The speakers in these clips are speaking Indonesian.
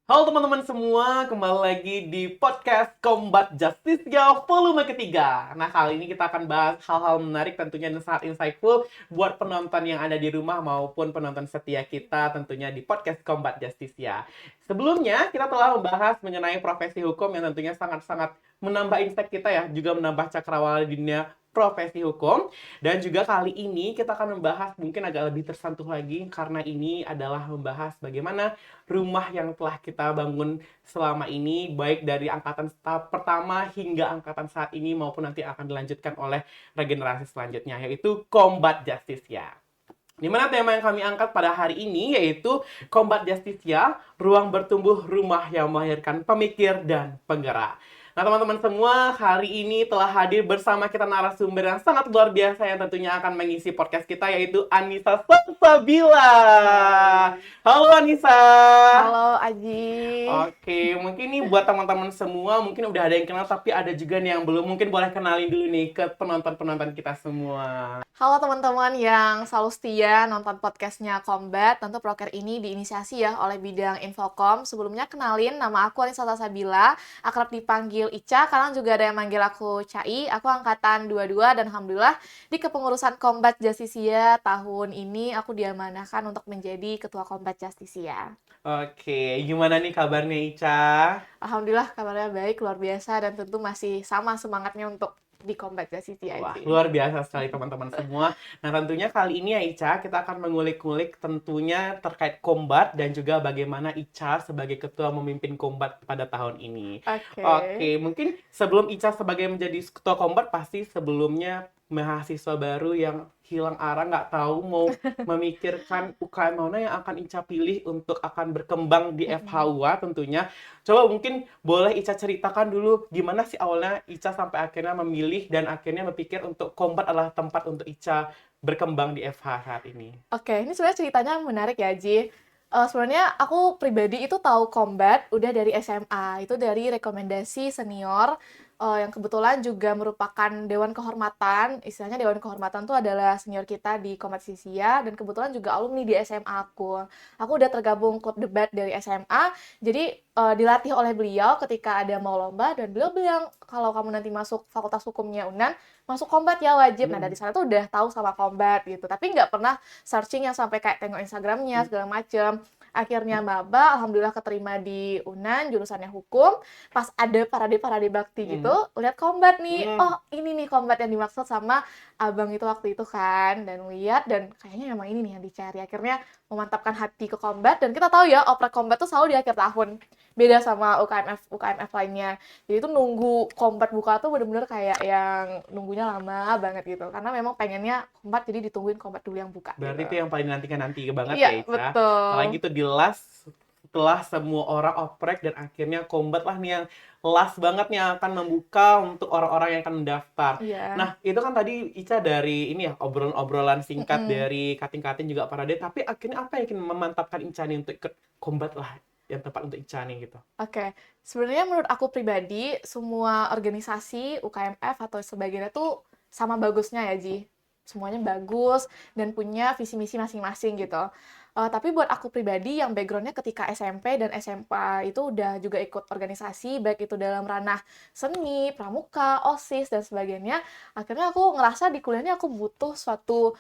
Halo teman-teman semua, kembali lagi di podcast Combat Justice ya, volume ketiga. Nah, kali ini kita akan bahas hal-hal menarik tentunya dan sangat insightful buat penonton yang ada di rumah maupun penonton setia kita tentunya di podcast Combat Justice ya. Sebelumnya, kita telah membahas mengenai profesi hukum yang tentunya sangat-sangat menambah insight kita ya, juga menambah cakrawala di dunia profesi hukum. Dan juga kali ini kita akan membahas mungkin agak lebih tersentuh lagi karena ini adalah membahas bagaimana rumah yang telah kita bangun selama ini, baik dari angkatan pertama hingga angkatan saat ini maupun nanti akan dilanjutkan oleh regenerasi selanjutnya, yaitu Combat Justice ya. Di mana tema yang kami angkat pada hari ini yaitu Combat Justicia, ruang bertumbuh rumah yang melahirkan pemikir dan penggerak. Nah teman-teman semua, hari ini telah hadir bersama kita narasumber yang sangat luar biasa yang tentunya akan mengisi podcast kita yaitu Anissa Salsabila. Halo Anissa. Halo Aji. Oke, mungkin nih buat teman-teman semua mungkin udah ada yang kenal tapi ada juga nih yang belum. Mungkin boleh kenalin dulu nih ke penonton-penonton kita semua. Halo teman-teman yang selalu setia nonton podcastnya Combat. Tentu proker ini diinisiasi ya oleh bidang Infokom. Sebelumnya kenalin, nama aku Anissa Salsabila, akrab dipanggil Ica. Kalian juga ada yang manggil aku Cai. Aku angkatan 22 dan alhamdulillah di kepengurusan Combat Justisia tahun ini aku diamanahkan untuk menjadi ketua Combat Justisia. Oke, gimana nih kabarnya Ica? Alhamdulillah kabarnya baik, luar biasa dan tentu masih sama semangatnya untuk di Combat Justisia Wah, Aji. luar biasa sekali teman-teman semua. Nah, tentunya kali ini ya Ica, kita akan mengulik-ngulik tentunya terkait Kombat dan juga bagaimana Ica sebagai ketua memimpin Kombat pada tahun ini. Oke. Oke, mungkin sebelum Ica sebagai menjadi ketua Kombat, pasti sebelumnya mahasiswa baru yang hilang arah, nggak tahu mau memikirkan UKM mana yang akan Ica pilih untuk akan berkembang di FHUA tentunya. Coba mungkin boleh Ica ceritakan dulu gimana sih awalnya Ica sampai akhirnya memilih dan akhirnya berpikir untuk Kombat adalah tempat untuk Ica berkembang di FH saat ini. Oke, ini sebenarnya ceritanya menarik ya, Ji. Sebenarnya aku pribadi itu tahu Combat udah dari SMA, itu dari rekomendasi senior yang kebetulan juga merupakan Dewan Kehormatan. Istilahnya Dewan Kehormatan itu adalah senior kita di Combat Sisia dan kebetulan juga alumni di SMA aku. Aku udah tergabung klub debat dari SMA, jadi dilatih oleh beliau ketika ada mau lomba dan beliau bilang kalau kamu nanti masuk Fakultas Hukumnya UNAN, masuk Combat ya wajib. Nah dari Hmm. sana tuh udah tahu sama Combat gitu, tapi nggak pernah searching yang sampai kayak tengok Instagramnya segala macem. Akhirnya maba, alhamdulillah keterima di UNAN, jurusannya hukum. Pas ada parade-parade bakti gitu, Hmm. lihat Combat nih. Hmm. Oh, ini nih Combat yang dimaksud sama abang itu waktu itu kan. Dan lihat, dan kayaknya emang ini nih yang dicari. Akhirnya memantapkan hati ke Combat. Dan kita tahu ya, oprek Combat tuh selalu di akhir tahun. Beda sama UKMF lainnya. Jadi itu nunggu Combat buka tuh bener-bener kayak yang nunggunya lama banget gitu. Karena memang pengennya Combat jadi ditungguin Combat dulu yang buka Berarti gitu. itu yang paling nanti banget Iya, ya Ica. Apalagi betul. itu di last setelah semua orang oprek dan akhirnya Kombat lah nih yang last banget nih yang akan membuka untuk orang-orang yang akan mendaftar. Iya. Nah, itu kan tadi Ica dari ini ya obrolan-obrolan singkat Mm-mm. dari kating-kating juga parade, tapi akhirnya apa yang memantapkan Ica nih untuk ikut Kombat lah yang tepat untuk Ica nih gitu. Oke, sebenarnya menurut aku pribadi, semua organisasi, UKMF atau sebagainya tuh sama bagusnya ya, Ji. Semuanya bagus dan punya visi misi masing-masing gitu. Tapi buat aku pribadi yang backgroundnya ketika SMP dan SMA itu udah juga ikut organisasi, baik itu dalam ranah seni, pramuka, OSIS, dan sebagainya. Akhirnya aku ngerasa di kuliahnya aku butuh suatu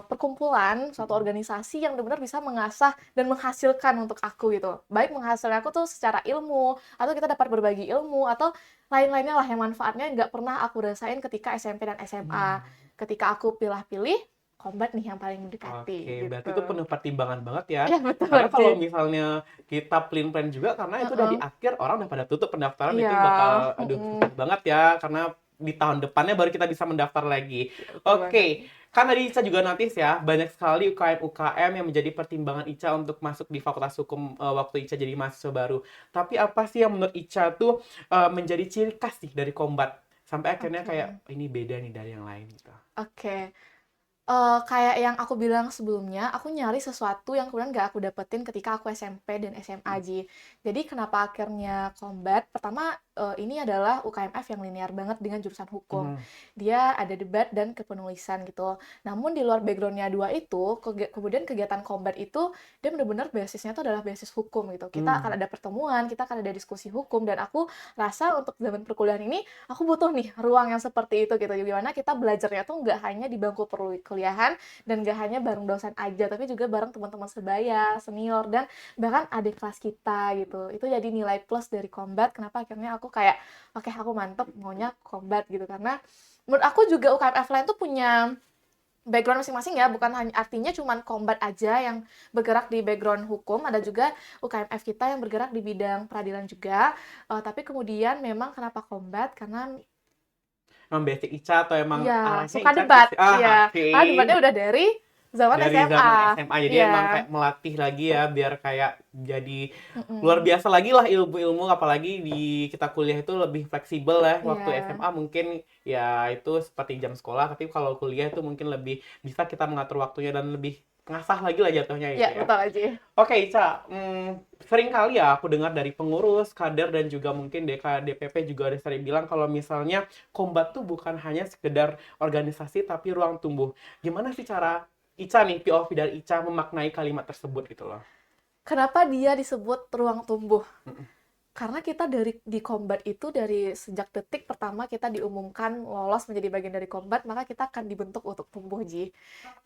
perkumpulan, suatu Mm-mm. organisasi yang benar-benar bisa mengasah dan menghasilkan untuk aku gitu. Baik menghasilkan aku tuh secara ilmu, atau kita dapat berbagi ilmu, atau lain-lainnya lah yang manfaatnya nggak pernah aku rasain ketika SMP dan SMA. Hmm. Ketika aku pilih-pilih, Combat nih yang paling Oke, mendekati berarti gitu. itu penuh pertimbangan banget ya. Iya betul, Karena Ji. kalau misalnya kita plan-plan juga, karena itu udah di Heeh. akhir, orang udah pada tutup pendaftaran, Iya, itu bakal, aduh, mm-mm. susah banget ya. Karena di tahun depannya baru kita bisa mendaftar lagi. Iya, betul banget. Oke, kan tadi Ica juga notice ya, banyak sekali UKM-UKM yang menjadi pertimbangan Ica untuk masuk di Fakultas Hukum waktu Ica jadi mahasiswa baru. Tapi apa sih yang menurut Ica tuh menjadi ciri khas nih dari Kombat? Sampai akhirnya Oke. kayak, ini beda nih dari yang lain gitu. Oke. Kayak yang aku bilang sebelumnya, aku nyari sesuatu yang kemudian gak aku dapetin ketika aku SMP dan SMA, Hmm. Ji. Jadi kenapa akhirnya Combat? Pertama, ini adalah UKMF yang linear banget dengan jurusan hukum. Mhm. Dia ada debat dan kepenulisan gitu. Namun di luar background-nya dua itu, kemudian kegiatan Combat itu dia benar-benar basisnya itu adalah basis hukum gitu. Kita akan Mmm. ada pertemuan, kita akan ada diskusi hukum, dan aku rasa untuk zaman perkuliahan ini aku butuh nih ruang yang seperti itu gitu. Gimana kita belajarnya tuh nggak hanya di bangku perkuliahan dan nggak hanya bareng dosen aja, tapi juga bareng teman-teman sebaya, senior, dan bahkan adik kelas kita gitu. Itu jadi nilai plus dari Combat. Kenapa akhirnya aku kayak, oke, aku mantep maunya Combat gitu. Karena menurut aku juga UKMF lain tuh punya background masing-masing ya, bukan hanya artinya cuman Combat aja yang bergerak di background hukum, ada juga UKMF kita yang bergerak di bidang peradilan juga. Tapi kemudian memang kenapa Combat? Karena Emang basic Ica atau emang iya, arahnya suka Ica debat. ah, Iya, oke. karena debatnya udah dari zaman Dari SMA. zaman SMA, jadi Iya, emang kayak melatih lagi ya, biar kayak jadi luar mm-mm. biasa lagi lah ilmu-ilmu, apalagi di kita kuliah itu lebih fleksibel ya. Waktu Iya, SMA mungkin ya itu seperti jam sekolah, tapi kalau kuliah itu mungkin lebih bisa kita mengatur waktunya dan lebih ngasah lagi lah jatuhnya iya itu ya. betul aja. Oke, Ica, sering kali ya aku dengar dari pengurus, kader, dan juga mungkin DPP juga ada sering bilang kalau misalnya Kombat tuh bukan hanya sekedar organisasi tapi ruang tumbuh. Gimana sih cara Ica nih, POV dari Ica memaknai kalimat tersebut gitu loh? Kenapa dia disebut ruang tumbuh? Mm-mm. Karena kita di Combat itu dari sejak detik pertama kita diumumkan lolos menjadi bagian dari Combat, maka kita akan dibentuk untuk tumbuh, Ji.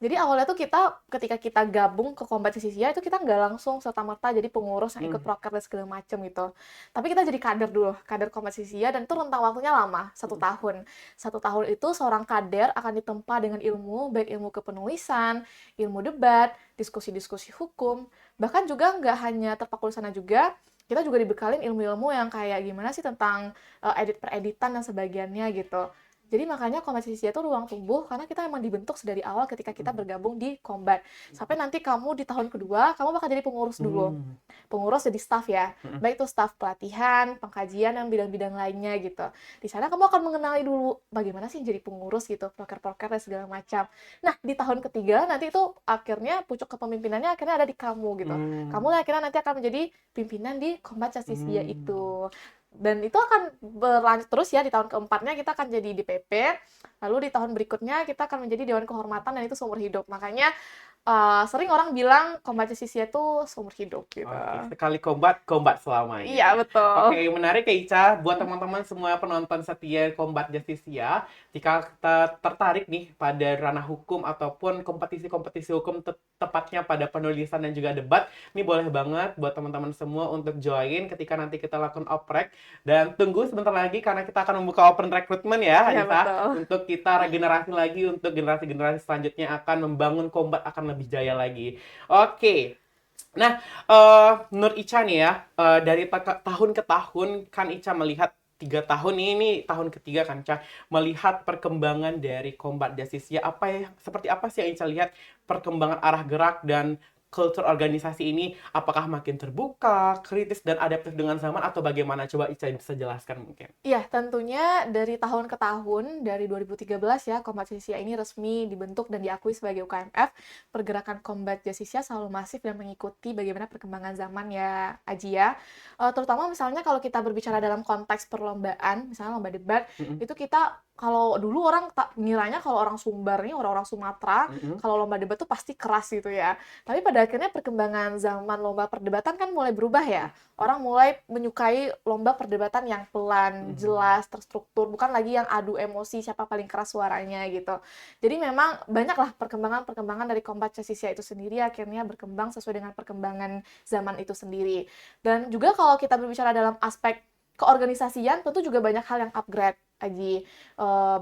Jadi awalnya tuh kita ketika kita gabung ke Combat Cisisia itu kita nggak langsung serta-merta jadi pengurus yang ikut Mm. proker dan segala macem gitu. Tapi kita jadi kader dulu, kader Combat Cisisia, dan itu rentang waktunya lama, 1 tahun. 1 tahun itu seorang kader akan ditempa dengan ilmu, baik ilmu kepenulisan, ilmu debat, diskusi-diskusi hukum, bahkan juga nggak hanya terpaku di sana juga, kita juga dibekalin ilmu-ilmu yang kayak gimana sih tentang edit per-editan dan sebagiannya gitu. Jadi makanya kompetisi itu ruang tumbuh karena kita emang dibentuk sedari awal ketika kita bergabung di Combat. Sampai nanti kamu di tahun kedua, kamu bakal jadi pengurus dulu. Hmm. Pengurus jadi staff ya. Mm-mm. Baik itu staff pelatihan, pengkajian, dan bidang-bidang lainnya gitu. Di sana kamu akan mengenali dulu bagaimana sih jadi pengurus gitu, proker-proker dan segala macam. Nah, di tahun ketiga nanti itu akhirnya pucuk kepemimpinannya akhirnya ada di kamu gitu. Kamu Hmm. akhirnya nanti akan menjadi pimpinan di Combat Justisia Hmm. itu. Dan itu akan berlanjut terus ya, di tahun keempatnya kita akan jadi DPP, lalu di tahun berikutnya kita akan menjadi Dewan Kehormatan, dan itu seumur hidup. Makanya sering orang bilang Combat Justisia itu seumur hidup gitu. Oke, sekali Kombat, Kombat selamanya. Iya, betul. Oke, menarik ya Ica. Buat teman-teman semua penonton setia Kombat Justisia, jika kita tertarik nih pada ranah hukum ataupun kompetisi-kompetisi hukum, tepatnya pada penulisan dan juga debat, ini boleh banget buat teman-teman semua untuk join ketika nanti kita lakukan oprek. Dan tunggu sebentar lagi karena kita akan membuka open recruitment ya, Iya, Anissa, betul. untuk kita regenerasi lagi, untuk generasi-generasi selanjutnya akan membangun Kombat akan lebih jaya lagi. Oke. Nah, menurut Ica nih ya, dari tahun ke tahun kan Ica melihat 3 tahun ini tahun ketiga kan Ica melihat perkembangan dari Combat Justisia, apa ya, seperti apa sih yang Ica lihat perkembangan arah gerak dan culture organisasi ini, apakah makin terbuka, kritis dan adaptif dengan zaman, atau bagaimana? Coba Ica bisa jelaskan mungkin. Iya, tentunya dari tahun ke tahun, dari 2013 ya, Combat Justisia ini resmi dibentuk dan diakui sebagai UKMF. Pergerakan Combat Justisia selalu masif dan mengikuti bagaimana perkembangan zaman ya, Aji ya. Terutama misalnya kalau kita berbicara dalam konteks perlombaan, misalnya lomba debat, Mm-mm. itu kita kalau dulu orang tak ngiranya kalau orang Sumbar nih, orang-orang Sumatera, Mm-mm. kalau lomba debat tuh pasti keras gitu ya. Tapi pada akhirnya perkembangan zaman lomba perdebatan kan mulai berubah ya. Orang mulai menyukai lomba perdebatan yang pelan, Mm-mm. jelas, terstruktur, bukan lagi yang adu emosi siapa paling keras suaranya gitu. Jadi memang banyaklah perkembangan-perkembangan dari Combat Justisia itu sendiri akhirnya berkembang sesuai dengan perkembangan zaman itu sendiri. Dan juga kalau kita berbicara dalam aspek keorganisasian, tentu juga banyak hal yang upgrade, Aji.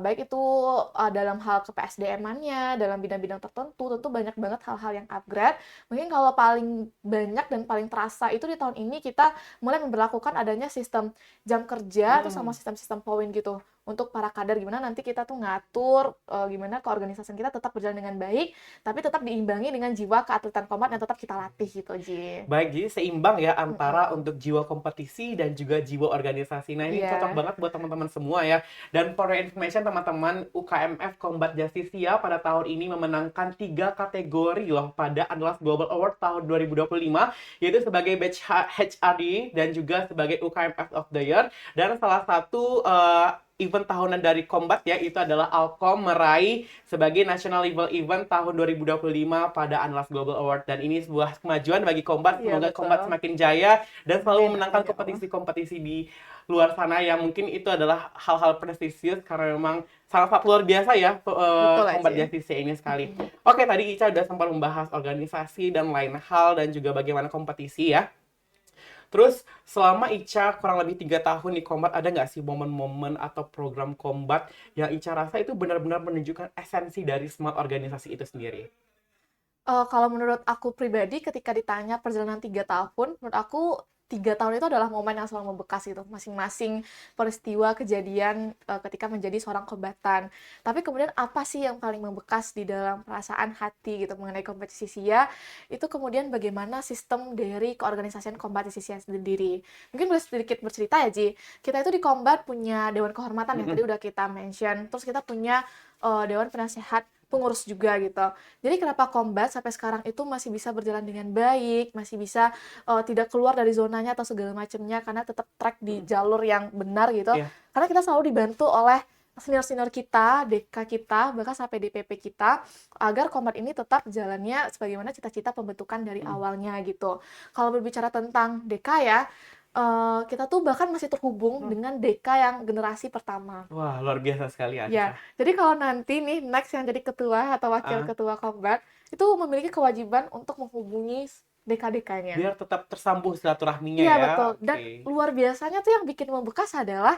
Baik itu dalam hal ke-PSDM-annya, dalam bidang-bidang tertentu, tentu banyak banget hal-hal yang upgrade. Mungkin kalau paling banyak dan paling terasa itu di tahun ini kita mulai memberlakukan adanya sistem jam kerja, terus Mm. sama sistem-sistem poin gitu. untuk para kader gimana nanti kita tuh ngatur gimana keorganisasian kita tetap berjalan dengan baik, tapi tetap diimbangi dengan jiwa keatletan combat yang tetap kita latih gitu, Ji. Baik, jadi seimbang ya antara Mm-mm. untuk jiwa kompetisi dan juga jiwa organisasi. Nah, ini cocok Iya, banget buat teman-teman semua ya. Dan for your information, teman-teman, UKMF Combat Justisia pada tahun ini memenangkan 3 kategori loh pada Andalas Global Award tahun 2025, yaitu sebagai Batch HRD dan juga sebagai UKMF of the Year. Dan salah satu event tahunan dari Combat ya, itu adalah Alkom meraih sebagai National Level Event tahun 2025 pada Andalas Global Award. Dan ini sebuah kemajuan bagi Combat. iya Semoga betul. Combat semakin jaya dan Amin, selalu memenangkan amin ya Allah. kompetisi-kompetisi di luar sana yang mungkin itu adalah hal-hal prestisius karena memang sangat luar biasa ya Betul Combat aja. Justice ini sekali. Oke, tadi Ica udah sempat membahas organisasi dan lain hal dan juga bagaimana kompetisi ya. Terus selama Ica kurang lebih 3 tahun di Combat, ada nggak sih momen-momen atau program Combat yang Ica rasa itu benar-benar menunjukkan esensi dari smart organisasi itu sendiri? Kalau menurut aku pribadi ketika ditanya perjalanan 3 tahun, menurut aku 3 tahun itu adalah momen yang selalu membekas gitu, masing-masing peristiwa, kejadian, ketika menjadi seorang kombatan. Tapi kemudian apa sih yang paling membekas di dalam perasaan hati gitu mengenai kompetisi Sia, itu kemudian bagaimana sistem dari keorganisasian kompetisi Sia sendiri. Mungkin boleh sedikit bercerita ya, Ji. Kita itu di Kombat punya Dewan Kehormatan yang tadi udah kita mention, terus kita punya, Dewan Penasehat Pengurus juga gitu. Jadi kenapa Combat sampai sekarang itu masih bisa berjalan dengan baik, masih bisa tidak keluar dari zonanya atau segala macamnya karena tetap track di jalur yang benar gitu. Iya. Karena kita selalu dibantu oleh senior-senior kita, DK kita, bahkan sampai DPP kita, agar Combat ini tetap jalannya sebagaimana cita-cita pembentukan dari awalnya gitu. Kalau berbicara tentang DK ya, kita tuh bahkan masih terhubung dengan DK yang generasi pertama. Wah, luar biasa sekali Ya, Anissa. jadi kalau nanti nih next yang jadi ketua atau wakil Ah, ketua Kombat itu memiliki kewajiban untuk menghubungi DK-DK-nya. biar tetap tersambung silaturahminya Iya ya. betul. Dan Oke. luar biasanya tuh yang bikin membekas adalah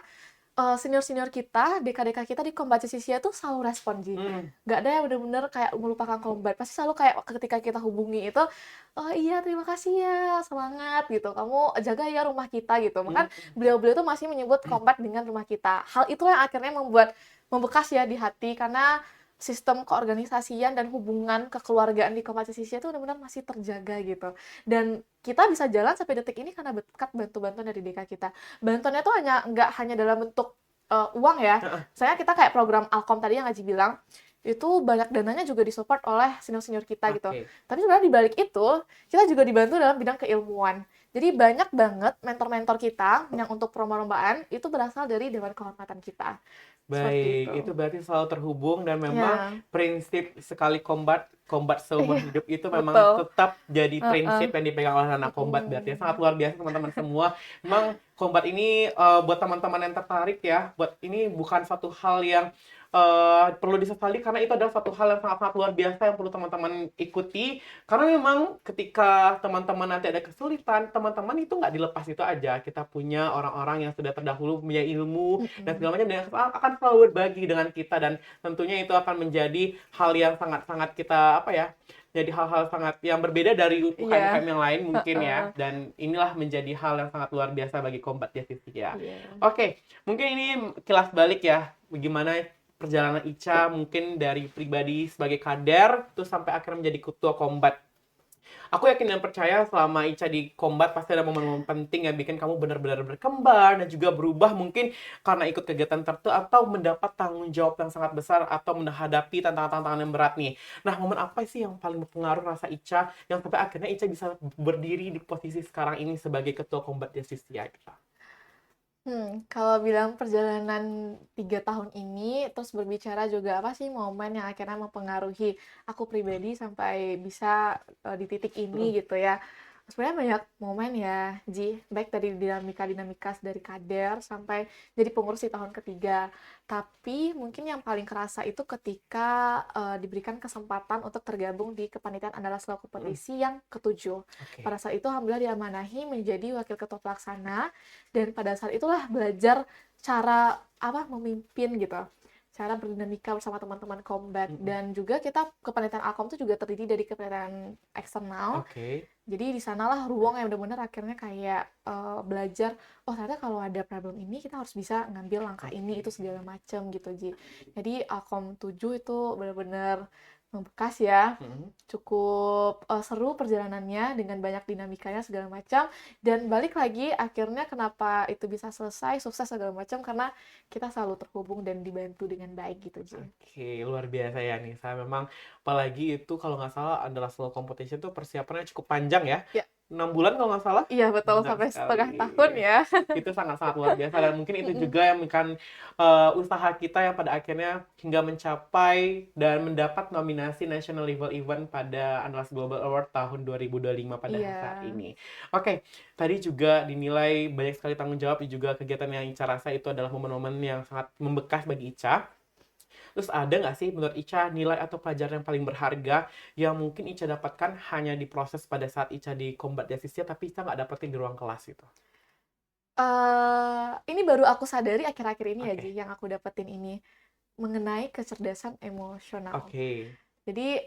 senior-senior kita, DK-DK kita di Kombat Justistia tuh selalu respon, Ji. Hmm. Nggak ada yang bener-bener kayak melupakan Kombat. Pasti selalu kayak ketika kita hubungi itu, "Oh iya, terima kasih ya, semangat," gitu. "Kamu jaga ya rumah kita," gitu. Bahkan Hmm. beliau-beliau tuh masih menyebut Kombat dengan rumah kita. Hal itu yang akhirnya membuat membekas ya di hati, karena sistem keorganisasian dan hubungan kekeluargaan di Kombat Justistia itu benar-benar masih terjaga gitu. Dan kita bisa jalan sampai detik ini karena berkat bantu-bantuan dari DK kita. Bantuannya tuh nggak hanya dalam bentuk uang ya. Heeh. Saya kita kayak program Alkom tadi yang Aji bilang, itu banyak dananya juga disupport oleh senior-senior kita gitu. Oke. Tapi sebenarnya di balik itu, kita juga dibantu dalam bidang keilmuan. Jadi banyak banget mentor-mentor kita yang untuk perlombaan itu berasal dari Dewan Kehormatan kita. Seperti Baik, itu. itu berarti selalu terhubung dan memang Ya, prinsip sekali Combat seumur iya, hidup itu memang betul. tetap jadi Heeh. prinsip yang dipegang oleh anak Combat. Berarti sangat luar biasa teman-teman semua. Memang Combat ini buat teman-teman yang tertarik ya, buat ini bukan satu hal yang perlu disesali karena itu adalah satu hal yang sangat-sangat luar biasa yang perlu teman-teman ikuti. Karena memang ketika teman-teman nanti ada kesulitan, teman-teman itu nggak dilepas itu aja. Kita punya orang-orang yang sudah terdahulu punya ilmu dan Mm-mm. segala macam dan akan selalu berbagi dengan kita dan tentunya itu akan menjadi hal yang sangat-sangat kita apa ya, jadi hal-hal sangat yang berbeda dari UKM-UKM Iya. yang lain mungkin ya, Heeh. dan inilah menjadi hal yang sangat luar biasa bagi Combat Justice ya. Iya. Oke, mungkin ini kilas balik ya, bagaimana perjalanan Ica mungkin dari pribadi sebagai kader terus sampai akhirnya menjadi ketua Combat. Aku yakin dan percaya selama Ica di Combat pasti ada momen-momen penting yang bikin kamu benar-benar berkembang dan juga berubah mungkin karena ikut kegiatan tertentu atau mendapat tanggung jawab yang sangat besar atau menghadapi tantangan-tantangan yang berat nih. Nah, momen apa sih yang paling berpengaruh rasa Ica yang sampai akhirnya Ica bisa berdiri di posisi sekarang ini sebagai ketua Combat Justicia kita? Kalau bilang perjalanan 3 tahun ini, terus berbicara juga apa sih momen yang akhirnya mempengaruhi aku pribadi sampai bisa, di titik Hmm. ini gitu ya. Sebenarnya banyak momen ya, Ji, baik dari dinamika-dinamika dari kader sampai jadi pengurus di tahun ketiga. Tapi mungkin yang paling kerasa itu ketika, diberikan kesempatan untuk tergabung di kepanitiaan Andalas Law Hmm. Kompetisi yang ketujuh. Oke. Pada saat itu alhamdulillah diamanahi menjadi wakil ketua pelaksana dan pada saat itulah belajar cara apa memimpin gitu. cara berdinamika bersama teman-teman Combat. Mm-mm. Dan juga kita kepanitiaan Alkom itu juga terdiri dari kepanitiaan eksternal. Oke. Jadi di sanalah ruang yang benar-benar akhirnya kayak belajar, oh ternyata kalau ada problem ini kita harus bisa ngambil langkah ini itu segala macam gitu Ji. Jadi Alkom 7 itu benar-benar membekas ya. Mm-mm. Cukup seru perjalanannya dengan banyak dinamikanya segala macam, dan balik lagi akhirnya kenapa itu bisa selesai sukses segala macam karena kita selalu terhubung dan dibantu dengan baik gitu Ji. Oke, luar biasa ya Nisa. Memang apalagi itu kalau nggak salah adalah slow competition tuh persiapannya cukup panjang ya. Ya, 6 bulan kalau nggak salah. iya betul, Benar sampai setengah sekali. tahun ya. Itu sangat-sangat luar biasa dan mungkin itu Mm-mm. juga yang akan usaha kita yang pada akhirnya hingga mencapai dan mendapat nominasi National Level Event pada Andalas Global Award tahun 2025 pada saat Iya. ini. Oke, tadi juga dinilai banyak sekali tanggung jawab dan juga kegiatan yang Ica rasa itu adalah momen-momen yang sangat membekas bagi Ica. Terus ada nggak sih menurut Ica nilai atau pelajaran yang paling berharga yang mungkin Ica dapatkan hanya di proses pada saat Ica di combat jasisnya tapi Ica nggak dapetin di ruang kelas gitu? Ini baru aku sadari akhir-akhir ini ya Ji, Oke. yang aku dapetin ini mengenai kecerdasan emosional. Oke. Jadi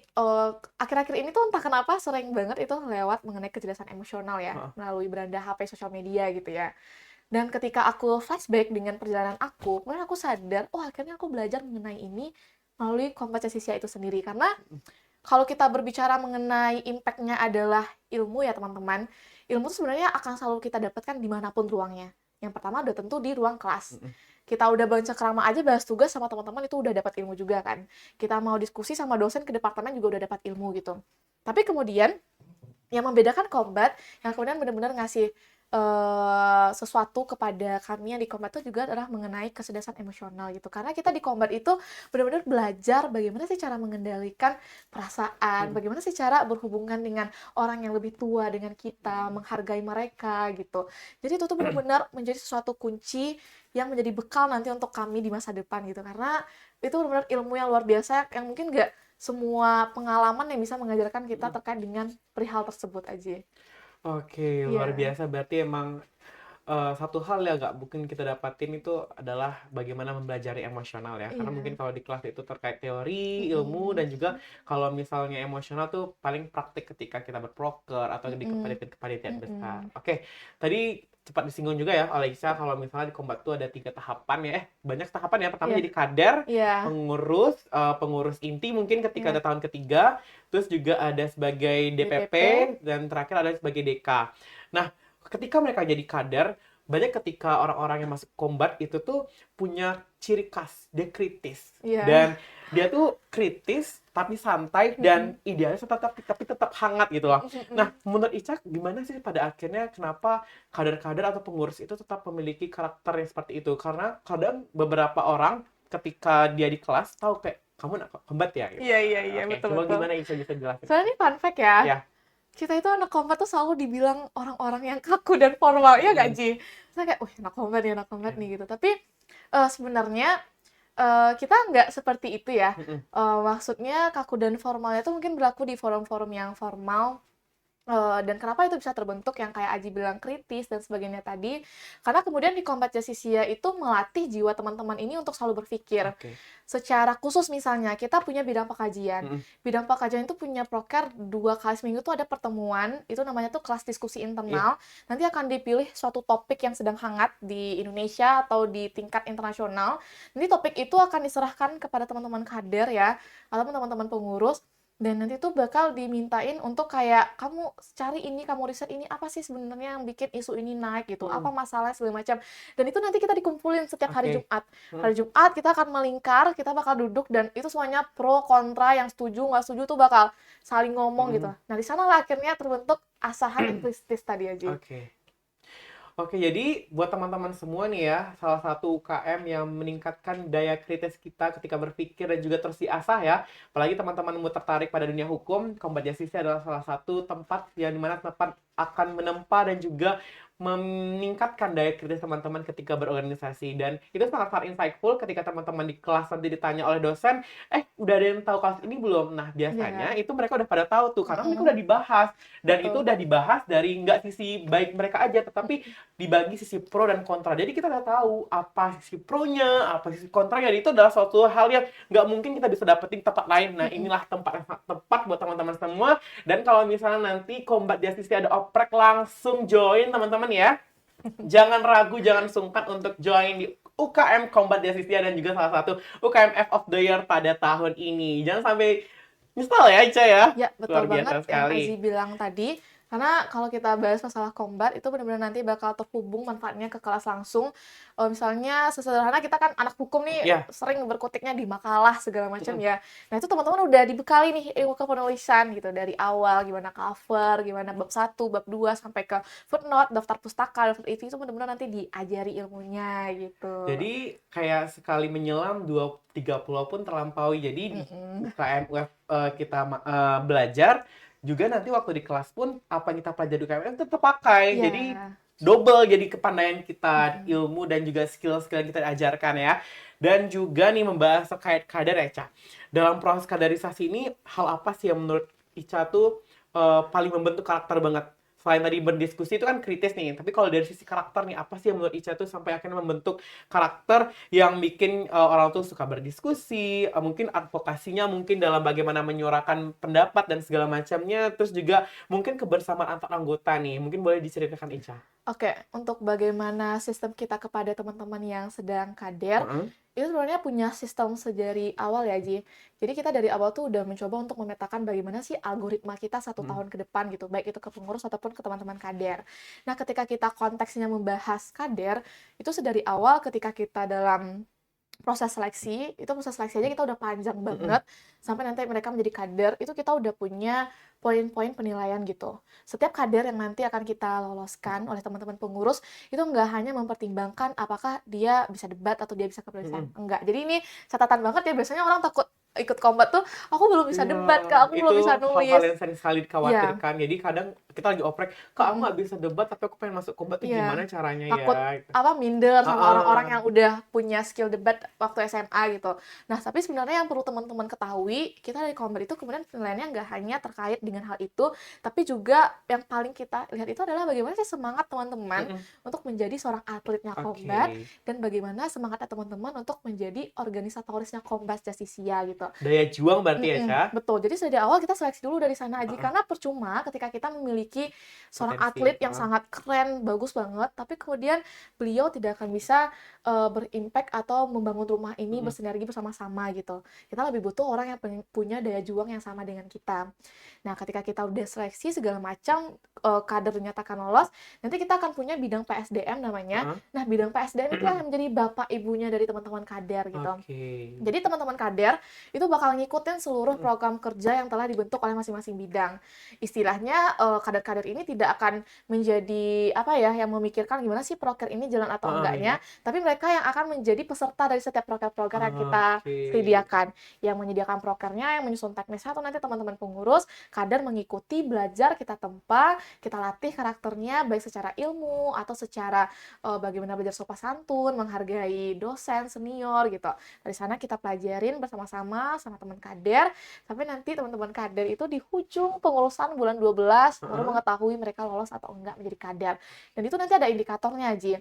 akhir-akhir ini tuh entah kenapa sering banget itu lewat mengenai kecerdasan emosional ya, Heeh. melalui beranda HP sosial media gitu ya. Dan ketika aku flashback dengan perjalanan aku, kemudian aku sadar, oh akhirnya aku belajar mengenai ini melalui kompetisi itu sendiri. Karena kalau kita berbicara mengenai impact-nya adalah ilmu ya teman-teman, ilmu itu sebenarnya akan selalu kita dapatkan dimanapun ruangnya. Yang pertama udah tentu di ruang kelas. Mm-mm. Kita udah baca kerama aja bahas tugas sama teman-teman itu udah dapat ilmu juga kan. Kita mau diskusi sama dosen ke departemen juga udah dapat ilmu gitu. Tapi kemudian yang membedakan Combat, yang kemudian benar-benar ngasih sesuatu kepada kami yang di Combat itu juga adalah mengenai kecerdasan emosional gitu. Karena kita di Combat itu benar-benar belajar bagaimana sih cara mengendalikan perasaan, Mm-mm. bagaimana sih cara berhubungan dengan orang yang lebih tua dengan kita, menghargai mereka gitu. Jadi itu tuh benar-benar menjadi sesuatu kunci yang menjadi bekal nanti untuk kami di masa depan gitu. Karena itu benar-benar ilmu yang luar biasa yang mungkin nggak semua pengalaman yang bisa mengajarkan kita Mm-mm. terkait dengan perihal tersebut aja. Oke, luar Iya. biasa. Berarti emang satu hal yang nggak mungkin kita dapatin itu adalah bagaimana mempelajari emosional ya. Karena mungkin Iya. kalau di kelas itu terkait teori, ilmu, Mm-mm. dan juga kalau misalnya emosional tuh paling praktik ketika kita berproker atau di Mm-mm. kepanitiaan-kepanitiaan besar. Mm-mm. Oke, tadi cepat disinggung juga ya oleh Isya kalau misalnya di Kombat tuh ada 3 tahapan ya. Banyak tahapan ya. Pertama Iya. jadi kader, Iya. pengurus, pengurus inti mungkin ketika Iya. ada tahun ketiga, terus juga ada sebagai DPP, DPP. dan terakhir ada sebagai DK. Nah, ketika mereka jadi kader, banyak ketika orang-orang yang masuk Combat itu tuh punya ciri khas, dia kritis. Iya. Dan dia tuh kritis tapi santai dan Mm-mm. idealnya tapi tetap hangat gitu loh. Mm-mm. Nah, menurut Ica gimana sih pada akhirnya kenapa kader-kader atau pengurus itu tetap memiliki karakter yang seperti itu? Karena kadang beberapa orang ketika dia di kelas tahu kayak kamu nak Combat ya gitu. Iya, iya, iya, Oke, coba betul-betul. gimana Ica bisa jelasin? Soalnya ini fun fact ya, Ya. kita itu anak Combat tuh selalu dibilang orang-orang yang kaku dan formal, ya nggak Mm-mm. Ji? Saya kayak, anak Combat nih, anak Combat Ya. nih gitu. Tapi sebenarnya kita nggak seperti itu ya. Mm-mm. Maksudnya kaku dan formalnya itu mungkin berlaku di forum-forum yang formal. Dan kenapa itu bisa terbentuk yang kayak Aji bilang kritis dan sebagainya tadi, karena kemudian di Combat Jasisia itu melatih jiwa teman-teman ini untuk selalu berpikir. Oke. Secara khusus misalnya, kita punya bidang pekajian. Mm-mm. Bidang pekajian itu punya proker 2 kali seminggu tuh ada pertemuan, itu namanya tuh kelas diskusi Iya. internal. Nanti akan dipilih suatu topik yang sedang hangat di Indonesia atau di tingkat internasional. Nanti topik itu akan diserahkan kepada teman-teman kader ya, atau teman-teman pengurus. Dan nanti tuh bakal dimintain untuk kayak, kamu cari ini, kamu riset ini, apa sih sebenarnya yang bikin isu ini naik gitu, apa Mm-mm. masalahnya segala macam. Dan itu nanti kita dikumpulin setiap hari Oke. Jumat. Mm. Hari Jumat kita akan melingkar, kita bakal duduk dan itu semuanya pro kontra, yang setuju nggak setuju tuh bakal saling ngomong gitu. Mm-mm. Nah di sana lah akhirnya terbentuk asahan kritis tadi aja. Oke. Oke, jadi buat teman-teman semua nih ya, salah satu UKM yang meningkatkan daya kritis kita ketika berpikir dan juga terus diasah ya. Apalagi teman-teman mau tertarik pada dunia hukum, Combat Justice adalah salah satu tempat yang dimana tempat akan menempa dan juga meningkatkan daya kritis teman-teman ketika berorganisasi. Dan itu sangat-sangat insightful ketika teman-teman di kelas nanti ditanya oleh dosen, udah ada yang tahu kelas ini belum? Nah, biasanya Iya, itu mereka udah pada tahu tuh, karena mereka mm-mm, udah dibahas. Dan itu betul. udah dibahas dari nggak sisi baik mereka aja, tetapi dibagi sisi pro dan kontra. Jadi kita udah tahu apa sisi pro-nya, apa sisi kontranya. Dan itu adalah suatu hal yang nggak mungkin kita bisa dapetin di tempat lain. Nah, Mm-mm. inilah tempat yang sangat tepat buat teman-teman semua. Dan kalau misalnya nanti Combat Justice ada oprek, langsung join teman-teman ya. Jangan ragu, jangan sungkan untuk join di UKM Combat Justice dan juga salah satu UKM F of the Year pada tahun ini. Jangan sampai nyesal ya, Ica ya. Ya, betul Luar banget biasa yang Aziz sekali. bilang tadi. Karena kalau kita bahas masalah combat, itu benar-benar nanti bakal terhubung manfaatnya ke kelas langsung. Misalnya, sesederhana kita kan anak hukum nih Ya, sering berkutiknya di makalah segala macam ya. Nah, itu teman-teman udah dibekali nih ilmu kepenulisan gitu. Dari awal, gimana cover, gimana bab 1, bab 2, sampai ke footnote, daftar pustaka, daftar itu benar-benar nanti diajari ilmunya gitu. jadi kayak sekali menyelam 3 pulau pun terlampaui. Jadi di Mm-mm. UKM UF kita belajar, juga nanti waktu di kelas pun apa yang kita pelajari di UKM tetap pakai. Iya. Jadi double jadi kepandaian kita, Mm-mm. ilmu dan juga skill-skill yang kita ajarkan ya. Dan juga nih membahas terkait kader ya, Ca. Dalam proses kaderisasi ini, hal apa sih yang menurut Ica tuh paling membentuk karakter banget? Selain tadi berdiskusi itu kan kritis nih, tapi kalau dari sisi karakter nih, apa sih yang menurut Ica tuh sampai akhirnya membentuk karakter yang bikin orang tuh suka berdiskusi, mungkin advokasinya mungkin dalam bagaimana menyuarakan pendapat dan segala macamnya, terus juga mungkin kebersamaan antar anggota nih, mungkin boleh diceritakan Ica. Oke, untuk bagaimana sistem kita kepada teman-teman yang sedang kader, Heeh. itu sebenarnya punya sistem sedari awal ya, Ji. Jadi kita dari awal tuh udah mencoba untuk memetakan bagaimana sih algoritma kita 1 tahun ke depan gitu, baik itu ke pengurus ataupun ke teman-teman kader. Nah, ketika kita konteksnya membahas kader, itu sedari awal ketika kita dalam proses seleksi aja kita udah panjang Mm-mm. banget, sampai nanti mereka menjadi kader, itu kita udah punya poin-poin penilaian gitu. Setiap kader yang nanti akan kita loloskan oleh teman-teman pengurus, itu nggak hanya mempertimbangkan apakah dia bisa debat atau dia bisa kepenulisan. Mm-mm. Enggak. Jadi ini catatan banget ya, biasanya orang takut ikut kombat tuh, aku belum bisa Iya, debat, Kak, aku itu belum bisa hal-hal nulis. yang sering sekali Iya, dikhawatirkan. Jadi kadang kita lagi oprek, Kak, aku mm-mm. nggak bisa debat, tapi aku pengen masuk combat tuh Iya, gimana caranya takut ya? Gitu. apa minder sama orang-orang Heeh. yang udah punya skill debat waktu SMA gitu. Nah, tapi sebenarnya yang perlu teman-teman ketahui, kita dari Combat itu kemudian penilaiannya nggak hanya terkait dengan hal itu, tapi juga yang paling kita lihat itu adalah bagaimana sih semangat teman-teman Mm-mm. untuk menjadi seorang atletnya Combat, Oke. dan bagaimana semangatnya teman-teman untuk menjadi organisatorisnya Combat Justisia gitu. Daya juang berarti ya, Ca? Betul. Jadi dari awal kita seleksi dulu dari sana aja, Heeh. karena percuma ketika kita memiliki seorang Potensi. atlet yang sangat keren, bagus banget, tapi kemudian beliau tidak akan bisa berimpact atau membangun rumah ini Mm-mm. bersinergi bersama-sama gitu. Kita lebih butuh orang yang punya daya juang yang sama dengan kita. Nah, ketika kita udah seleksi segala macam, kader dinyatakan lolos, nanti kita akan punya bidang PSDM namanya. Heeh. Nah, bidang PSDM itu yang menjadi bapak ibunya dari teman-teman kader gitu. Oke. Jadi teman-teman kader itu bakal ngikutin seluruh Mm-mm. program kerja yang telah dibentuk oleh masing-masing bidang. Istilahnya kader-kader ini tidak akan menjadi apa ya, yang memikirkan gimana sih proker ini jalan atau Heeh, iya. enggaknya, tapi mereka yang akan menjadi peserta dari setiap proker-proker yang kita Oke. sediakan. Yang menyediakan prokernya, yang menyusun teknisnya, atau nanti teman-teman pengurus, kader mengikuti, belajar, kita tempa, kita latih karakternya baik secara ilmu atau secara bagaimana belajar sopan santun, menghargai dosen, senior gitu. Dari sana kita pelajarin bersama-sama sama teman kader, sampai nanti teman-teman kader itu di ujung pengurusan bulan 12 baru Heeh. mengetahui mereka lolos atau enggak menjadi kader. Dan itu nanti ada indikatornya, Ji.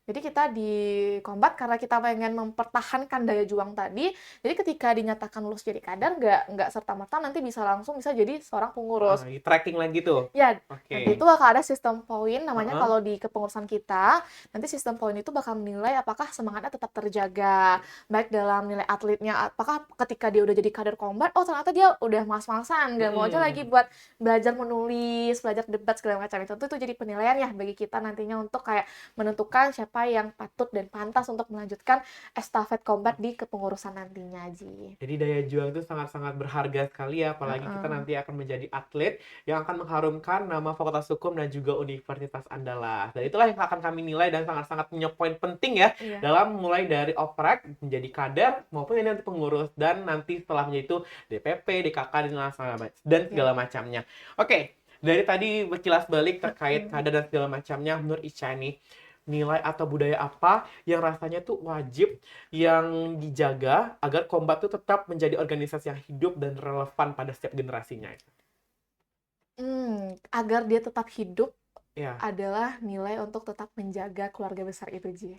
Jadi kita di Combat karena kita pengen mempertahankan daya juang tadi, jadi ketika dinyatakan lulus jadi kader, nggak serta-merta nanti bisa langsung bisa jadi seorang pengurus. Tracking lagi tuh. Ya, nanti itu Oke. bakal ada sistem poin namanya Heeh. kalau di kepengurusan kita. Nanti sistem poin itu bakal menilai apakah semangatnya tetap terjaga, baik dalam nilai atletnya, apakah ketika dia udah jadi kader Combat, oh ternyata dia udah mas-masan, nggak mau aja lagi Mm-mm. buat belajar menulis, belajar debat segala macam itu jadi penilaian ya bagi kita nantinya untuk kayak menentukan siapa yang patut dan pantas untuk melanjutkan estafet Combat di kepengurusan nantinya, Ji. Jadi daya juang itu sangat-sangat berharga sekali ya, apalagi kita Heeh. nanti akan menjadi atlet yang akan mengharumkan nama Fakultas Hukum dan juga Universitas Andalas. Dan itulah yang akan kami nilai dan sangat-sangat punya poin penting ya Iya. dalam mulai dari oprek menjadi kader maupun ini nanti pengurus dan nanti setelah menjadi itu DPP, DKK dan segala Iya. macamnya. Oke, Dari tadi berkilas balik terkait Mm-mm. kadar dan segala macamnya, menurut Ica nih, nilai atau budaya apa yang rasanya tuh wajib yang dijaga agar Kombat tuh tetap menjadi organisasi yang hidup dan relevan pada setiap generasinya? Agar dia tetap hidup Ya, adalah nilai untuk tetap menjaga keluarga besar itu, Ji.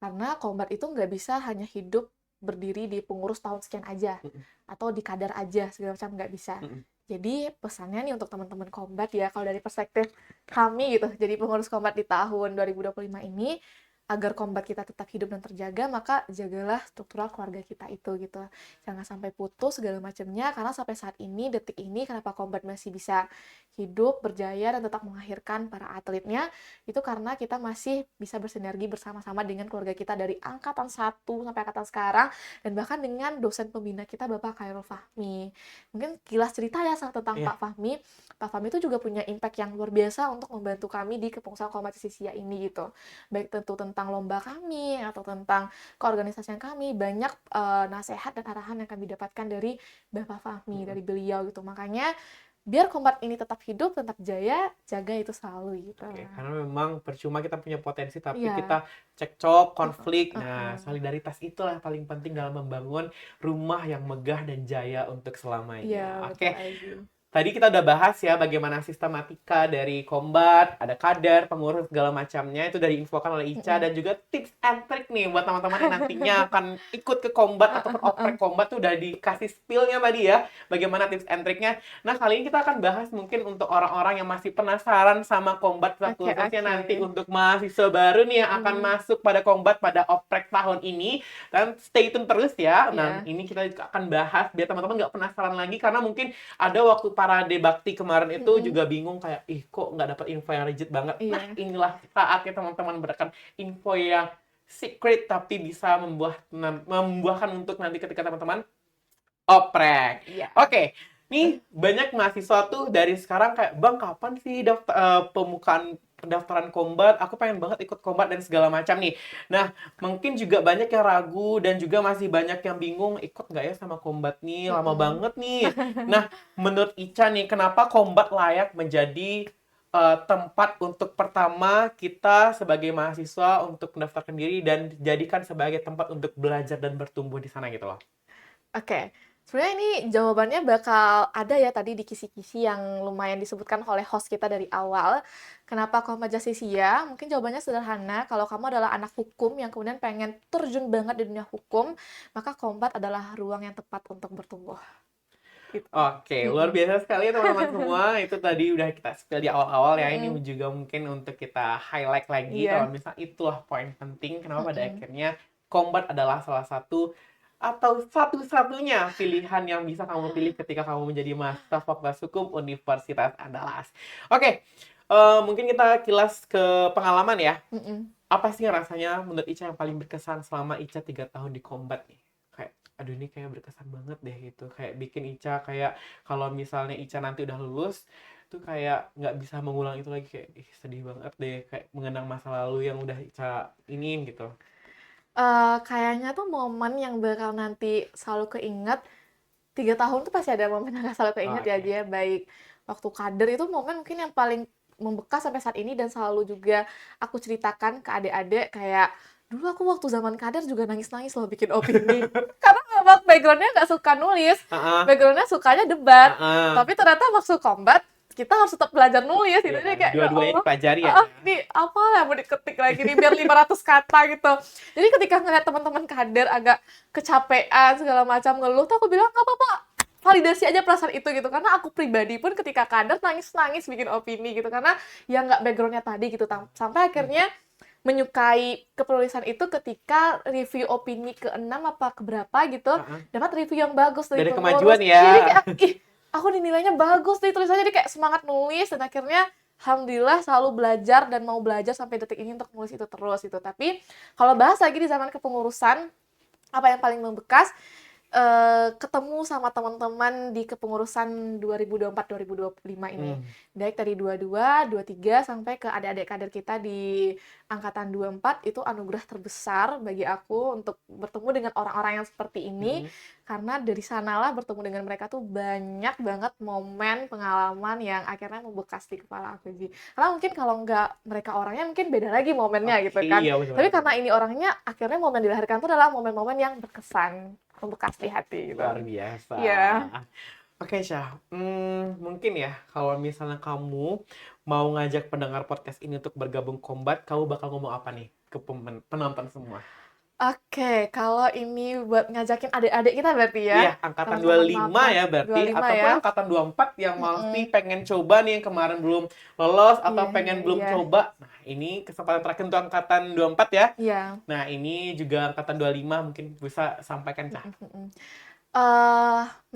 Karena Kombat itu nggak bisa hanya hidup berdiri di pengurus tahun sekian aja, mm-mm, atau di kadar aja, segala macam, nggak bisa. mm-mm. Jadi pesannya nih untuk teman-teman Kombat ya, kalau dari perspektif kami gitu, jadi pengurus Kombat di tahun 2025 ini, agar Kombat kita tetap hidup dan terjaga, maka jagalah struktural keluarga kita itu gitu. Jangan sampai putus segala macamnya, karena sampai saat ini, detik ini, kenapa Kombat masih bisa hidup, berjaya, dan tetap mengakhirkan para atletnya, itu karena kita masih bisa bersinergi bersama-sama dengan keluarga kita dari angkatan 1 sampai angkatan sekarang, dan bahkan dengan dosen pembina kita Bapak Khairul Fahmi. Mungkin kilas cerita ya tentang Iya. Pak Fahmi. Pak Fahmi itu juga punya impact yang luar biasa untuk membantu kami di kepengurusan kompetisi SIA ini gitu. Baik tentu tentang lomba kami atau tentang keorganisasian kami, banyak nasihat dan arahan yang kami dapatkan dari Bapak Fahmi, Mm-mm. dari beliau gitu. Makanya biar Kombat ini tetap hidup, tetap jaya, jaga itu selalu gitu. Oke, karena memang percuma kita punya potensi tapi Iya. kita cekcok, Heeh, konflik. Nah, heeh. solidaritas itulah yang paling penting dalam membangun rumah yang megah dan jaya untuk Iya, selamanya. betul Oke, Aji. tadi kita udah bahas ya bagaimana sistematika dari Kombat, ada kader, pengurus segala macamnya itu dari infokan oleh Ica Mm-mm. dan juga tips and trick nih buat teman-teman yang nantinya akan ikut ke Kombat ataupun oprek Kombat tuh udah dikasih spill-nya tadi ya, bagaimana tips and trick-nya. Nah, kali ini kita akan bahas mungkin untuk orang-orang yang masih penasaran sama Kombat Oke, khususnya oke. nanti untuk mahasiswa baru nih yang akan Mm-mm. masuk pada Kombat pada oprek tahun ini. Dan stay tune terus ya. Nah, Iya. ini kita juga akan bahas biar teman-teman nggak penasaran lagi karena mungkin ada waktu parade bakti kemarin itu Mm-mm. juga bingung kayak, ih kok nggak dapat info yang legit banget. Nah, Iya. inilah saatnya teman-teman mendapatkan info yang secret tapi bisa membuahkan untuk nanti ketika teman-teman oprek. Iya. Oke, nih banyak mahasiswa tuh dari sekarang kayak, Bang kapan sih pembukaan pendaftaran Kombat? Aku pengen banget ikut Kombat dan segala macam nih. Nah, mungkin juga banyak yang ragu dan juga masih banyak yang bingung ikut nggak ya sama Kombat nih, lama Mm-mm. banget nih. Nah, menurut Ica nih, kenapa Kombat layak menjadi tempat untuk pertama kita sebagai mahasiswa untuk mendaftarkan diri dan dijadikan sebagai tempat untuk belajar dan bertumbuh di sana gitu loh. Oke, sebenarnya ini jawabannya bakal ada ya tadi di kisi-kisi yang lumayan disebutkan oleh host kita dari awal. Kenapa Kompa Justisia? Mungkin jawabannya sederhana. Kalau kamu adalah anak hukum yang kemudian pengen terjun banget di dunia hukum, maka Kombat adalah ruang yang tepat untuk bertumbuh. Gitu. Oke, luar Mm-mm. biasa sekali ya teman-teman semua. Itu tadi udah kita spill di awal-awal ya. Ini Mm-mm. juga mungkin untuk kita highlight lagi kalau Iya. misalnya itulah poin penting kenapa pada Mm-mm. akhirnya Combat adalah salah satu atau satu-satunya pilihan yang bisa kamu pilih ketika kamu menjadi mahasiswa Fakultas Hukum Universitas Andalas. Oke, mungkin kita kilas ke pengalaman ya. Mm-mm. Apa sih rasanya menurut Ica yang paling berkesan selama Ica 3 tahun di Kombat nih? Kayak, aduh ini kayak berkesan banget deh gitu. Kayak bikin Ica kayak kalau misalnya Ica nanti udah lulus, tuh kayak nggak bisa mengulang itu lagi. Kayak, ih sedih banget deh. Kayak mengenang masa lalu yang udah Ica iniin gitu. Kayaknya tuh momen yang bakal nanti selalu keinget 3 tahun tuh pasti ada momen yang selalu keinget ya Oke. dia baik waktu kader itu momen mungkin yang paling membekas sampai saat ini dan selalu juga aku ceritakan ke adik-adik kayak dulu aku waktu zaman kader juga nangis-nangis loh bikin opini karena memang backgroundnya nggak suka nulis, Heeh, backgroundnya sukanya debat, heeh. tapi ternyata waktu combat kita harus tetap belajar nulis gitu. Jadi Iya, kayak ya dua-duanya Allah, dipelajari ya. ini apa ya mau diketik lagi nih biar 500 kata gitu. Jadi ketika ngeliat teman-teman kader agak kecapean segala macam ngeluh tuh aku bilang nggak apa-apa, validasi aja perasaan itu gitu, karena aku pribadi pun ketika kader nangis-nangis bikin opini gitu karena ya nggak backgroundnya tadi gitu. Sampai akhirnya menyukai kepenulisan itu ketika review opini ke-6 apa keberapa gitu Heeh. dapat review yang bagus dari Dari pengurus, kemajuan ya. jadi kayak ih aku dinilainya bagus nih tulisannya, jadi kayak semangat nulis dan akhirnya alhamdulillah selalu belajar dan mau belajar sampai detik ini untuk nulis itu terus gitu. Tapi kalau bahas lagi di zaman kepengurusan apa yang paling membekas, ketemu sama teman-teman di kepengurusan 2024-2025 ini. Hmm. Baik dari 22, 23 sampai ke adik-adik kader kita di angkatan 24 itu anugerah terbesar bagi aku untuk bertemu dengan orang-orang yang seperti ini, Hmm. karena dari sanalah bertemu dengan mereka tuh banyak banget momen pengalaman yang akhirnya membekas di kepala aku Ji. Karena mungkin kalau nggak mereka orangnya mungkin beda lagi momennya gitu kan. Iya, betul Tapi banget. karena ini orangnya, akhirnya momen dilahirkan itu adalah momen-momen yang berkesan, membekas di hati gitu. Luar biasa. Iya. Oke, Syah. Mungkin ya, kalau misalnya kamu mau ngajak pendengar podcast ini untuk bergabung Kombat, kamu bakal ngomong apa nih ke penonton semua? Oke, kalau ini buat ngajakin adik-adik kita berarti ya, Iya, angkatan teman-teman 25 magang ya berarti, 25 ataupun ya. angkatan 24 yang masih Mm-mm. pengen coba nih, yang kemarin belum lolos atau Iya, iya, pengen belum iya. coba. Nah, ini kesempatan terakhir untuk angkatan 24 ya. Iya. Nah, ini juga angkatan 25 mungkin bisa sampaikan, Cah. Mm-mm.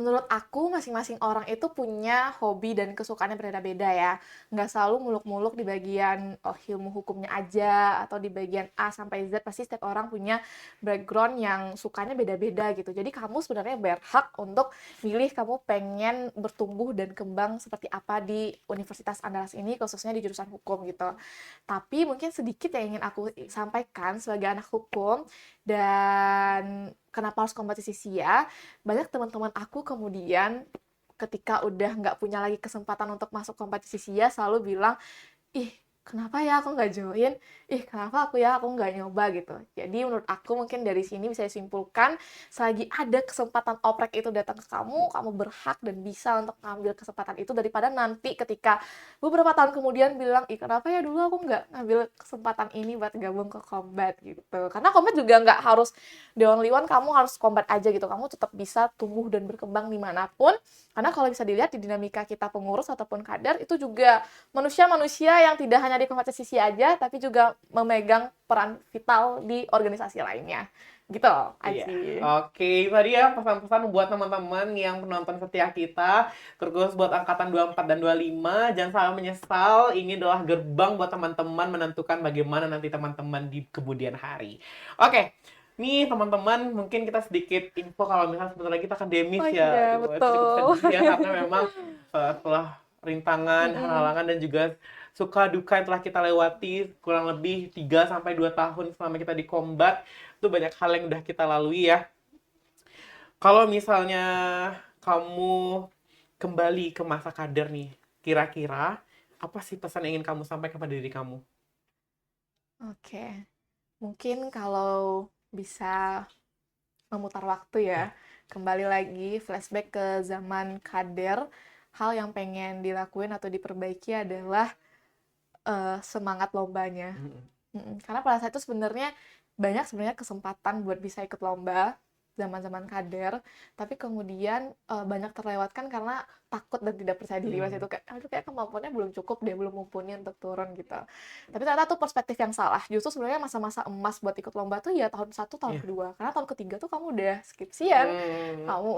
Menurut aku masing-masing orang itu punya hobi dan kesukaannya berbeda-beda ya. Nggak selalu muluk-muluk di bagian ilmu hukumnya aja atau di bagian A sampai Z. Pasti setiap orang punya background yang sukanya beda-beda gitu. Jadi kamu sebenarnya berhak untuk milih kamu pengen bertumbuh dan kembang seperti apa di Universitas Andalas ini, khususnya di jurusan hukum gitu. Tapi mungkin sedikit yang ingin aku sampaikan sebagai anak hukum dan kenapa harus kompetisi SIA, banyak teman-teman aku kemudian ketika udah nggak punya lagi kesempatan untuk masuk kompetisi SIA selalu bilang, ih kenapa ya aku nggak join? Ih kenapa aku nggak nyoba gitu. Jadi menurut aku mungkin dari sini bisa disimpulkan, selagi ada kesempatan oprek itu datang ke kamu, kamu berhak dan bisa untuk ngambil kesempatan itu daripada nanti ketika beberapa tahun kemudian bilang, ih kenapa ya dulu aku nggak ngambil kesempatan ini buat gabung ke combat gitu. Karena combat juga nggak harus the only one, kamu harus combat aja gitu. Kamu tetap bisa tumbuh dan berkembang dimanapun. Karena kalau bisa dilihat di dinamika kita pengurus ataupun kader, itu juga manusia-manusia yang tidak hanya di kompetisi aja, tapi juga memegang peran vital di organisasi lainnya. Gitu, Iya, Aji. oke. Tadi ya pesan-pesan buat teman-teman yang penonton setia kita, terus buat angkatan 24 dan 25, jangan sampai menyesal. Ini adalah gerbang buat teman-teman menentukan bagaimana nanti teman-teman di kemudian hari. Oke, nih teman-teman, mungkin kita sedikit info kalau misalnya sebentar lagi kita akan demis Oh ya. iya, Aduh, itu cukup betul. sedih ya, karena memang setelah rintangan, Mm-mm. halangan, dan juga suka duka yang telah kita lewati kurang lebih 3 sampai 2 tahun selama kita di combat, itu banyak hal yang udah kita lalui ya. Kalau misalnya kamu kembali ke masa kader nih, kira-kira apa sih pesan yang ingin kamu sampaikan kepada diri kamu? Oke, mungkin kalau bisa memutar waktu ya, Ya. kembali lagi flashback ke zaman kader, hal yang pengen dilakuin atau diperbaiki adalah semangat lombanya. Mm-mm. Karena pada saat itu sebenarnya banyak sebenarnya kesempatan buat bisa ikut lomba zaman-zaman kader, tapi kemudian banyak terlewatkan karena takut dan tidak percaya diri pas Hmm. itu, kayak aduh kayak kemampuannya belum cukup deh, belum mumpuni untuk turun gitu. Tapi ternyata tuh perspektif yang salah. Justru sebenarnya masa-masa emas buat ikut lomba tuh ya tahun 1, tahun Iya. kedua. Karena tahun ketiga tuh kamu udah skripsian, Hmm. kamu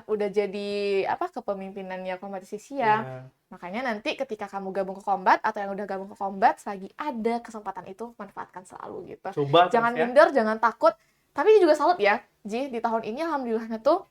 udah jadi apa kepemimpinannya kompetisi SIA. Ya. Makanya nanti ketika kamu gabung ke combat atau yang udah gabung ke combat, selagi ada kesempatan itu, manfaatkan selalu gitu. Coba terus Jangan ya. minder, jangan takut. Tapi juga salut ya, Ji, di tahun ini alhamdulillahnya tuh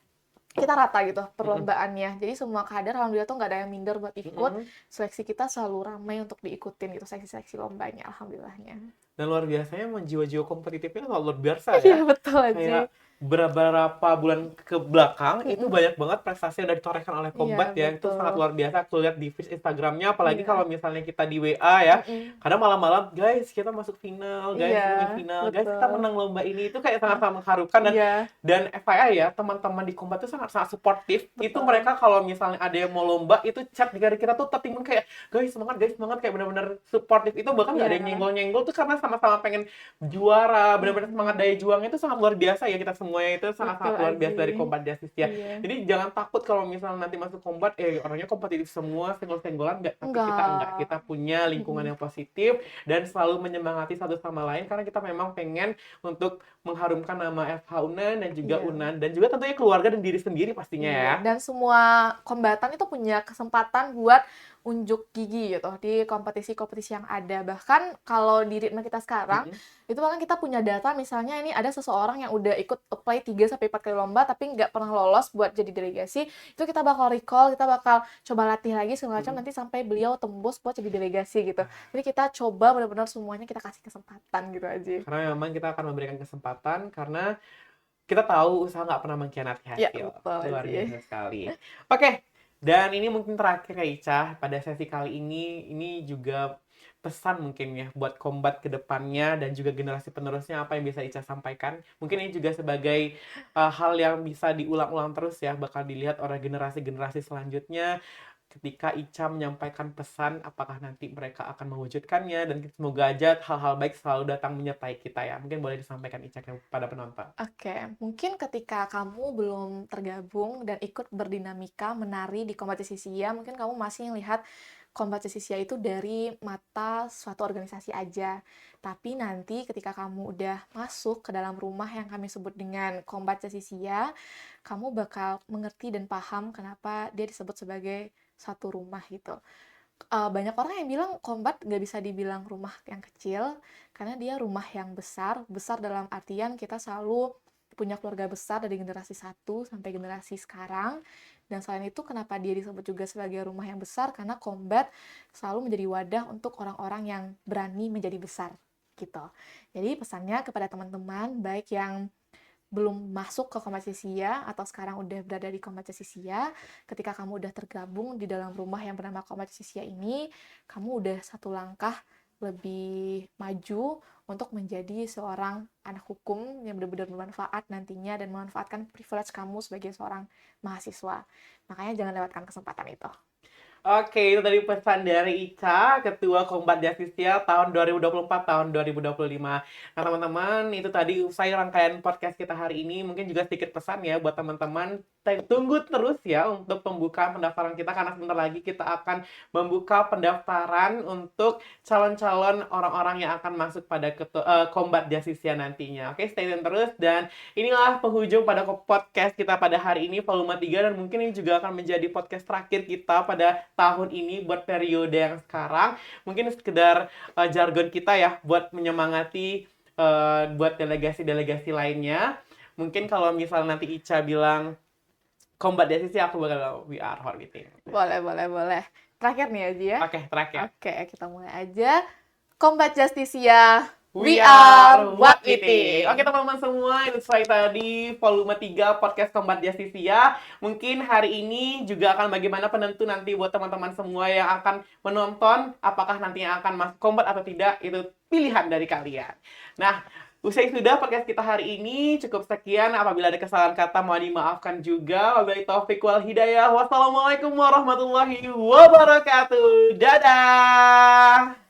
kita rata gitu Mm-mm. perlombaannya. Jadi semua kader alhamdulillah tuh nggak ada yang minder buat ikut. Mm-mm. Seleksi kita selalu ramai untuk diikutin gitu, seleksi-seleksi lombanya alhamdulillahnya. Dan luar biasanya emang jiwa-jiwa kompetitifnya luar biasa Iya ya. betul Ji. Kayak beberapa bulan ke belakang itu Mm-mm. banyak banget prestasi yang udah ditorehkan oleh Iya Kombat ya. Itu sangat betul. luar biasa. Aku lihat di feed Instagramnya, apalagi Iya. kalau misalnya kita di WA ya. Mm-mm. Kadang malam-malam, guys kita masuk final, guys Iya kita main final, guys kita betul. menang lomba ini. Itu kayak sangat-sangat mengharukan. Iya Dan FYI ya, teman-teman di Kombat itu sangat-sangat suportif. Itu betul. mereka kalau misalnya ada yang mau lomba, itu chat di kita tuh tertimbun kayak, guys semangat, kayak benar-benar suportif. Itu bahkan nggak ada yang Iya. nyenggol-nyenggol tuh karena sama-sama pengen juara, benar-benar semangat Mm-mm. daya juangnya itu sangat luar biasa ya, kita semuanya itu Betul sangat-sangat luar biasa dari Aji. Kombat Justice ya. Iya. Jadi jangan takut kalau misalnya nanti masuk Kombat, orangnya kompetitif semua, senggol-senggolan enggak, tapi kita enggak. Enggak. Kita punya lingkungan Mm-mm. yang positif dan selalu menyemangati satu sama lain karena kita memang pengen untuk mengharumkan nama FH Unan dan juga Iya. Unan dan juga tentunya keluarga dan diri sendiri pastinya ya. Iya, dan semua kombatan itu punya kesempatan buat unjuk gigi gitu di kompetisi-kompetisi yang ada. Bahkan kalau di ritme kita sekarang, Mm-mm. itu bahkan kita punya data misalnya ini ada seseorang yang udah ikut apply 3-4 kali lomba tapi nggak pernah lolos buat jadi delegasi, itu kita bakal recall, kita bakal coba latih lagi segala macam nanti sampai beliau tembus buat jadi delegasi gitu. Jadi kita coba benar-benar semuanya kita kasih kesempatan gitu aja. Karena memang kita akan memberikan kesempatan karena kita tahu usaha nggak pernah mengkhianati Ya, hasil. betul Luar aja. biasa sekali. Oke, dan ini mungkin terakhir ya Ica, pada sesi kali ini juga pesan mungkin ya buat Kombat ke depannya dan juga generasi penerusnya apa yang bisa Ica sampaikan. Mungkin ini juga sebagai hal yang bisa diulang-ulang terus ya, bakal dilihat oleh generasi-generasi selanjutnya. Ketika Ica menyampaikan pesan, apakah nanti mereka akan mewujudkannya, dan semoga aja hal-hal baik selalu datang menyertai kita ya. Mungkin boleh disampaikan Ica kepada penonton. Oke, mungkin ketika kamu belum tergabung dan ikut berdinamika menari di kompetisi SIA, mungkin kamu masih melihat kompetisi SIA itu dari mata suatu organisasi aja. Tapi nanti ketika kamu udah masuk ke dalam rumah yang kami sebut dengan kompetisi SIA, kamu bakal mengerti dan paham kenapa dia disebut sebagai satu rumah gitu. Banyak orang yang bilang Kombat nggak bisa dibilang rumah yang kecil, karena dia rumah yang besar. Besar dalam artian kita selalu punya keluarga besar dari generasi 1 sampai generasi sekarang. Dan selain itu kenapa dia disebut juga sebagai rumah yang besar, karena Kombat selalu menjadi wadah untuk orang-orang yang berani menjadi besar gitu. Jadi pesannya kepada teman-teman, baik yang belum masuk ke kompetisi SIA atau sekarang udah berada di kompetisi SIA, ketika kamu udah tergabung di dalam rumah yang bernama kompetisi SIA ini, kamu udah satu langkah lebih maju untuk menjadi seorang anak hukum yang benar-benar bermanfaat nantinya dan memanfaatkan privilege kamu sebagai seorang mahasiswa. Makanya jangan lewatkan kesempatan itu. Oke, itu tadi pesan dari Ica, Ketua Kombat Justisia tahun 2024 tahun 2025. Nah, teman-teman, itu tadi usai rangkaian podcast kita hari ini. Mungkin juga sedikit pesan ya buat teman-teman. Tunggu terus ya untuk pembukaan pendaftaran kita, karena sebentar lagi kita akan membuka pendaftaran untuk calon-calon orang-orang yang akan masuk pada Kombat Justisia nantinya. Oke, stay tune terus. Dan inilah penghujung pada podcast kita pada hari ini, volume 3. Dan mungkin ini juga akan menjadi podcast terakhir kita pada tahun ini buat periode yang sekarang. Mungkin sekedar jargon kita ya buat menyemangati buat delegasi-delegasi lainnya. Mungkin kalau misalnya nanti Ica bilang Kombat Justisia, aku bakal we are orbiting. Boleh. Terakhir nih Aji ya. Oke, terakhir. Oke, kita mulai aja. Kombat Justisia, We are what we think. Oke teman-teman semua, itu selesai tadi volume 3 podcast Kombat Justisia. Mungkin hari ini juga akan bagaimana penentu nanti buat teman-teman semua yang akan menonton, apakah nantinya akan masuk Kombat atau tidak, itu pilihan dari kalian. Nah, usai sudah podcast kita hari ini, cukup sekian. Apabila ada kesalahan kata, mohon dimaafkan juga. Wabillahi taufiq wal hidayah. Wassalamualaikum warahmatullahi wabarakatuh. Dadah!